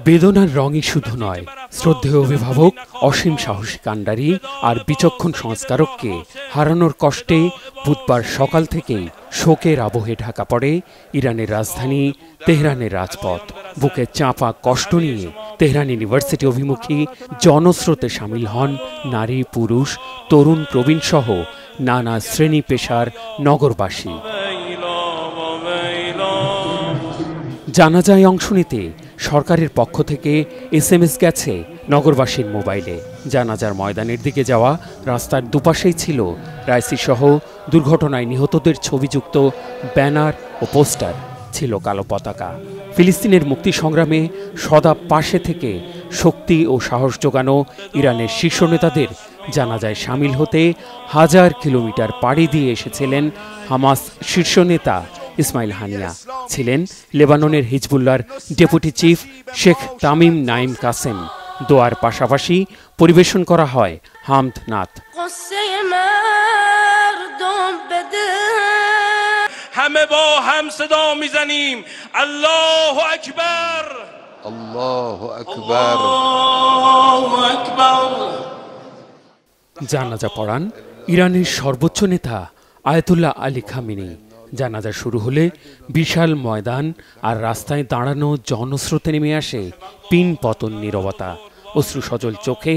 বেদনার রঙই শুধু নয়, শ্রদ্ধেয় অভিভাবক, অসীম সাহসী কাণ্ডারি আর বিচক্ষণ সংস্কারককে হারানোর কষ্টে বুধবার সকাল থেকেই শোকের আবহে ঢাকা পড়ে ইরানের রাজধানী তেহরানের রাজপথ। বুকে চাপা কষ্ট নিয়ে তেহরান ইউনিভার্সিটি অভিমুখী জনস্রোতে সামিল হন নারী, পুরুষ, তরুণ, প্রবীণ সহ নানা শ্রেণী পেশার নগরবাসী। জানাজায় অংশ নিতে সরকারের পক্ষ থেকে SMS গেছে নগরবাসীর মোবাইলে। জানাজার ময়দানের দিকে যাওয়া রাস্তার দুপাশেই ছিল রাইসি সহ দুর্ঘটনায় নিহতদের ছবিযুক্ত ব্যানার ও পোস্টার, ছিল কালো পতাকা। ফিলিস্তিনের মুক্তি সংগ্রামে সদা পাশে থেকে শক্তি ও সাহস জোগানো ইরানের শীর্ষ নেতাদের জানাজায় সামিল হতে হাজার কিলোমিটার পাড়ি দিয়ে এসেছিলেন হামাস শীর্ষ নেতা ইসমাইল হানিয়া, ছিলেন লেবাননের হিজবুল্লাহর ডেপুটি চিফ শেখ তামিম নাইম কাসেম। দোয়ার পাশাপাশি পরিবেশন করা হয় হামদ নাত। همه با هم صدا میزنیم الله اکبر الله اکبر الله اکبر। জানাজা পড়ান ইরানের সর্বোচ্চ নেতা আয়াতুল্লাহ আলী খামেনি। জানাজা শুরু হলে বিশাল ময়দান আর রাস্তায় দাঁড়ানো জনস্রোতে নেমে আসে পিন পতন নীরবতা। অশ্রুসজল চোখে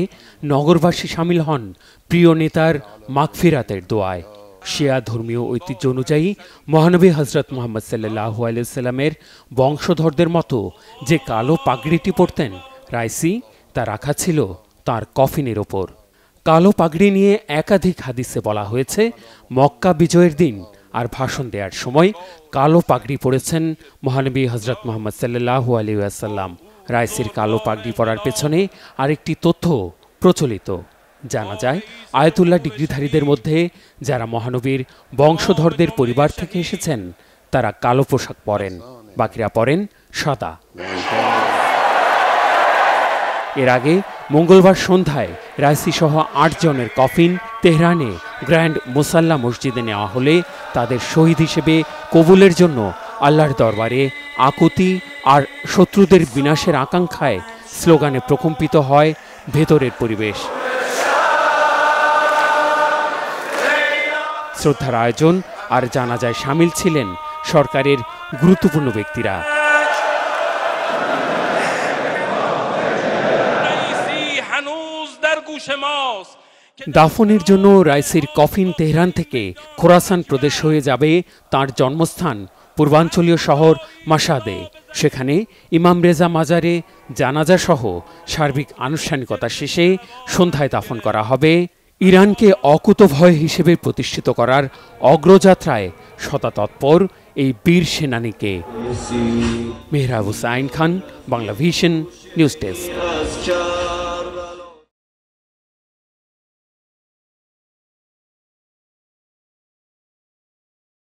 নগরবাসী সামিল হন প্রিয় নেতার মাগফিরাতের দোয়ায়। শিয়া ধর্মীয় ঐতিহ্য অনুযায়ী মহানবী হজরত মুহাম্মদ সাল্লাল্লাহু আলাইহি সাল্লামের বংশধরদের মতো যে কালো পাগড়িটি পরতেন রাইসি, তা রাখা ছিল তার কফিনের ওপর। কালো পাগড়ি নিয়ে একাধিক হাদিসে বলা হয়েছে, মক্কা বিজয়ের দিন আর ভাষণ দেওয়ার সময় কালো পাগড়ি পরেছেন মহানবী হজরত মুহাম্মদ সাল্লাল্লাহু আলাইহি ওয়াসাল্লাম। রাইসির কালো পাগড়ি পরার পেছনে আরেকটি তথ্য প্রচলিত। জানা যায়, আয়াতুল্লাহ ডিগ্রিধারীদের মধ্যে যারা মহানবীর বংশধরদের পরিবার থেকে এসেছেন তারা কালো পোশাক পরেন, বাকিরা পরেন সাদা। এর আগে মঙ্গলবার সন্ধ্যায় রাইসি সহ ৮ জনের কফিন তেহরানে গ্র্যান্ড মুসাল্লা মসজিদে নেওয়া হলে তাদের শহীদ হিসেবে কবুলের জন্য আল্লাহর দরবারে আকুতি আর শত্রুদের বিনাশের আকাঙ্ক্ষায় স্লোগানে প্রকম্পিত হয় ভেতরের পরিবেশ। শ্রদ্ধার আয়োজন আর জানাজায় সামিল ছিলেন সরকারের গুরুত্বপূর্ণ ব্যক্তিরা। দাফনের জন্য রাইসির কফিন তেহরান থেকে খোরাসান প্রদেশ হয়ে যাবে তার জন্মস্থান পূর্বাঞ্চলীয় শহর মাশহাদে। সেখানে ইমাম রেজা মাজারে জানাজা সহ সার্বিক আনুষ্ঠানিকতা শেষে সন্ধ্যায় দাফন করা হবে ইরানকে অকুতভয় হিসেবে প্রতিষ্ঠিত করার অগ্রযাত্রায় শতাতৎপর এই বীর সেনানীকে। Mehrab Hussain Khan, Bangla vision news desk.